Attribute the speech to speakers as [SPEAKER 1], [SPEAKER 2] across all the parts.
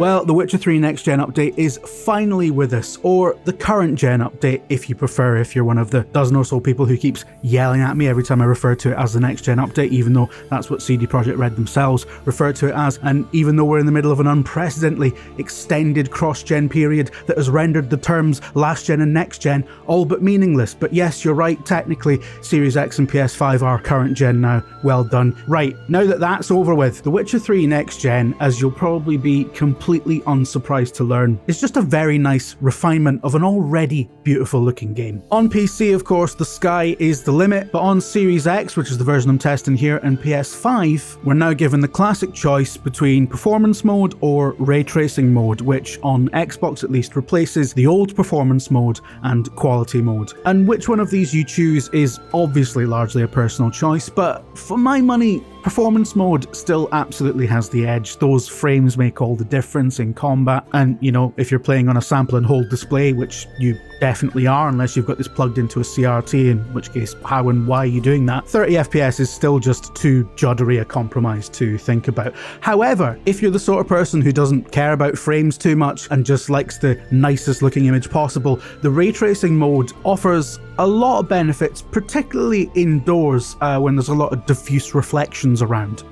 [SPEAKER 1] Well, the Witcher 3 Next Gen update is finally with us, or the current gen update if you prefer, if you're one of the dozen or so people who keeps yelling at me every time I refer to it as the Next Gen update, even though that's what CD Projekt Red themselves refer to it as, and even though we're in the middle of an unprecedentedly extended cross-gen period that has rendered the terms last gen and next gen all but meaningless. But yes, you're right, technically Series X and PS5 are current gen now. Well done. Right, now that that's over with, the Witcher 3 Next Gen, as you'll probably be completely unsurprised to learn, is just a very nice refinement of an already beautiful looking game. On PC, of course, the sky is the limit, but on Series X, which is the version I'm testing here, and PS5, we're now given the classic choice between performance mode or ray tracing mode, which on Xbox at least replaces the old performance mode and quality mode. And which one of these you choose is obviously largely a personal choice, but for my money, performance mode still absolutely has the edge. Those frames make all the difference in combat, and you know, if you're playing on a sample and hold display, which you definitely are unless you've got this plugged into a CRT, in which case how and why are you doing that? 30 FPS is still just too juddery a compromise to think about. However, if you're the sort of person who doesn't care about frames too much and just likes the nicest looking image possible, the ray tracing mode offers a lot of benefits, particularly indoors when there's a lot of diffuse reflections around.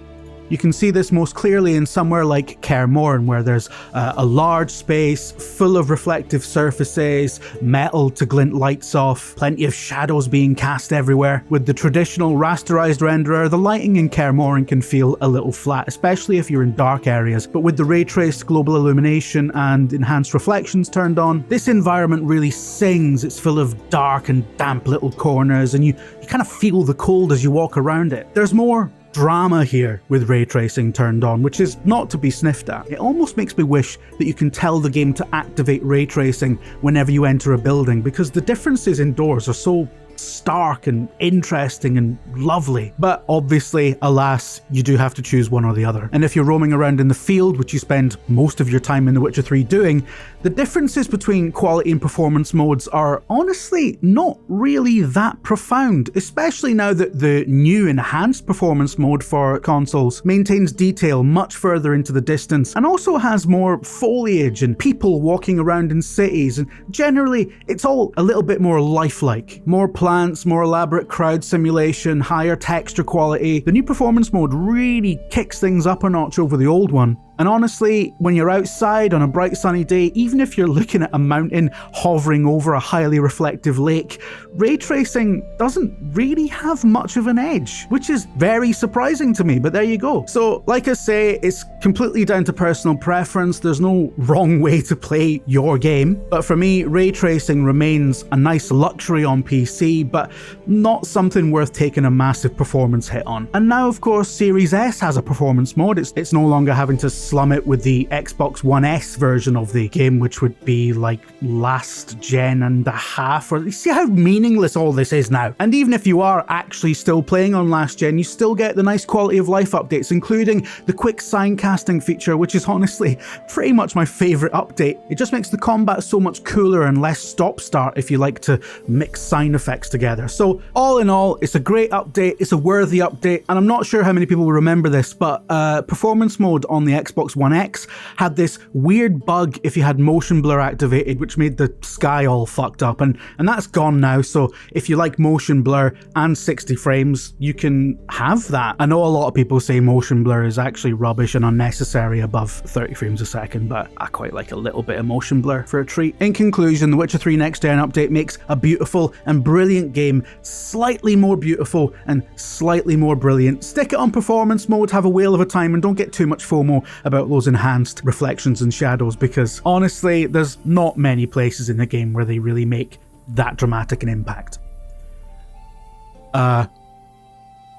[SPEAKER 1] You can see this most clearly in somewhere like Kaer Morhen, where there's a large space full of reflective surfaces, metal to glint lights off, plenty of shadows being cast everywhere. With the traditional rasterized renderer, the lighting in Kaer Morhen can feel a little flat, especially if you're in dark areas, but with the ray-traced global illumination and enhanced reflections turned on, this environment really sings. It's full of dark and damp little corners, and you kind of feel the cold as you walk around it. There's more drama here with ray tracing turned on, which is not to be sniffed at. It almost makes me wish that you can tell the game to activate ray tracing whenever you enter a building, because the differences indoors are so stark and interesting and lovely. But obviously, alas, you do have to choose one or the other. And if you're roaming around in the field, which you spend most of your time in The Witcher 3 doing, the differences between quality and performance modes are honestly not really that profound, especially now that the new enhanced performance mode for consoles maintains detail much further into the distance and also has more foliage and people walking around in cities, and generally it's all a little bit more lifelike. More plants, more elaborate crowd simulation, higher texture quality. The new performance mode really kicks things up a notch over the old one. And honestly, when you're outside on a bright sunny day, even if you're looking at a mountain hovering over a highly reflective lake, ray tracing doesn't really have much of an edge, which is very surprising to me, but there you go. So, like I say, it's completely down to personal preference. There's no wrong way to play your game, but for me, ray tracing remains a nice luxury on PC, but not something worth taking a massive performance hit on. And now, of course, Series S has a performance mode. It's no longer having to slum it with the Xbox One S version of the game, which would be like last gen and a half. Or you see how meaningless all this is now. And even if you are actually still playing on last gen, you still get the nice quality of life updates, including the quick sign casting feature, which is honestly pretty much my favorite update. It just makes the combat so much cooler and less stop-start if you like to mix sign effects together. So all in all, it's a great update, it's a worthy update, and I'm not sure how many people will remember this, but performance mode on the Xbox One X had this weird bug if you had motion blur activated, which made the sky all fucked up, and that's gone now. So if you like motion blur and 60 frames, you can have that. I know a lot of people say motion blur is actually rubbish and unnecessary above 30 frames a second, but I quite like a little bit of motion blur for a treat. In conclusion, the Witcher 3 Next Gen update makes a beautiful and brilliant game slightly more beautiful and slightly more brilliant. Stick it on performance mode, have a whale of a time, and don't get too much FOMO about those enhanced reflections and shadows, because honestly, there's not many places in the game where they really make that dramatic an impact. I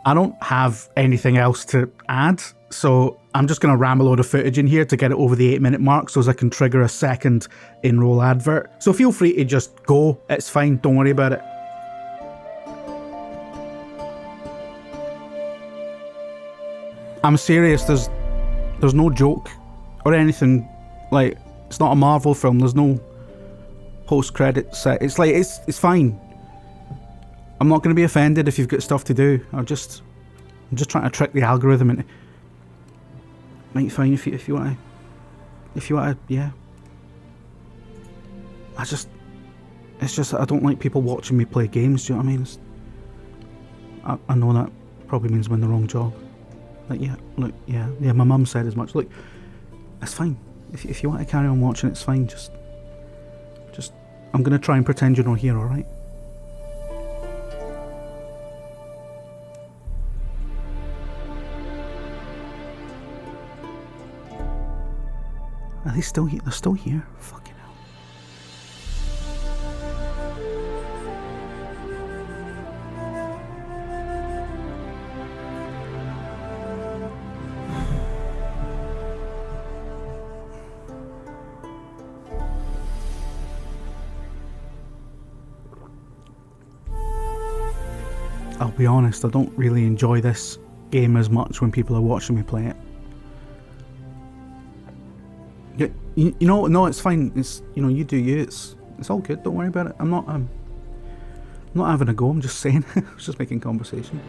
[SPEAKER 1] don't have anything else to add, so I'm just going to ram a load of footage in here to get it over the 8-minute mark so as I can trigger a second in-roll advert. So feel free to just go, it's fine, don't worry about it. I'm serious, there's no joke or anything. Like, it's not a Marvel film, there's no post-credit set. It's like, it's fine. I'm not going to be offended if you've got stuff to do. I'm just trying to trick the algorithm into... Might be fine if you want to if you want to, yeah. It's just that I don't like people watching me play games, do you know what I mean? I know that probably means I'm in the wrong job. Like, yeah, look, yeah, my mum said as much. Look, it's fine. If you want to carry on watching, it's fine. Just, I'm going to try and pretend you're not here, alright? Are they still here? They're still here? Fucking hell. I'll be honest, I don't really enjoy this game as much when people are watching me play it. You know, no, it's fine. It's, you know, you do you. It's all good. Don't worry about it. I'm not having a go. I'm just saying. I was just making conversation.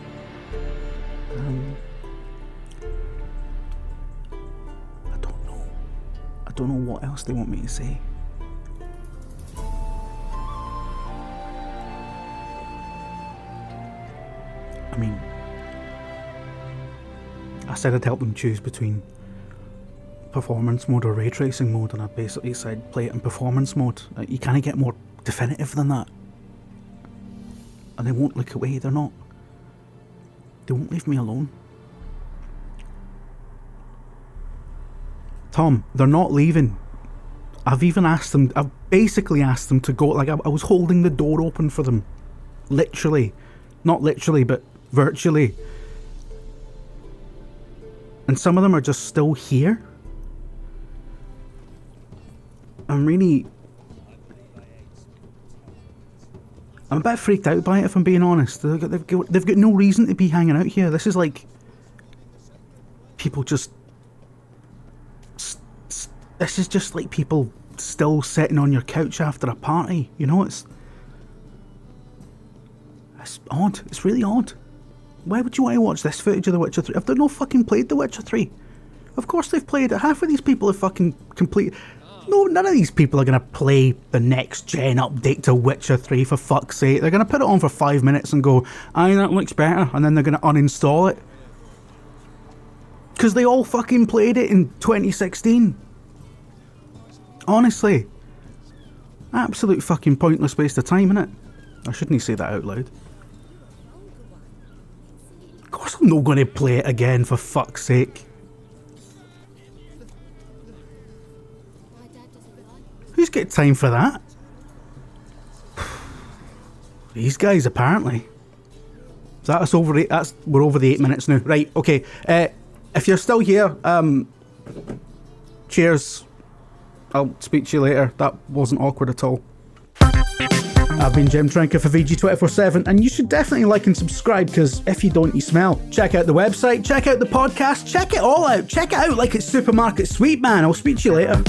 [SPEAKER 1] I don't know what else they want me to say. I mean, I said I'd help them choose between performance mode or ray tracing mode, and I basically said play it in performance mode. You can't get more definitive than that. And they won't look away. They won't leave me alone. Tom, they're not leaving. I've basically asked them to go. Like, I was holding the door open for them. Literally. Not literally, but virtually. And some of them are just still here. I'm a bit freaked out by it, if I'm being honest. They've got no reason to be hanging out here. This is like people just... This is just like people still sitting on your couch after a party. You know, it's odd. It's really odd. Why would you want to watch this footage of The Witcher 3? Have they not fucking played The Witcher 3? Of course they've played it. Half of these people have fucking completed... No, none of these people are going to play the next gen update to Witcher 3, for fuck's sake. They're going to put it on for 5 minutes and go, aye, that looks better, and then they're going to uninstall it. Because they all fucking played it in 2016. Honestly. Absolute fucking pointless waste of time, innit? I shouldn't say that out loud. Of course I'm not going to play it again, for fuck's sake. Who's got time for that? These guys, apparently. We're over the 8 minutes now. Right, okay. If you're still here, cheers. I'll speak to you later. That wasn't awkward at all. I've been Jim Trinker for VG247, and you should definitely like and subscribe, because if you don't, you smell. Check out the website, check out the podcast, check it all out. Check it out like it's Supermarket Sweet, man. I'll speak to you later.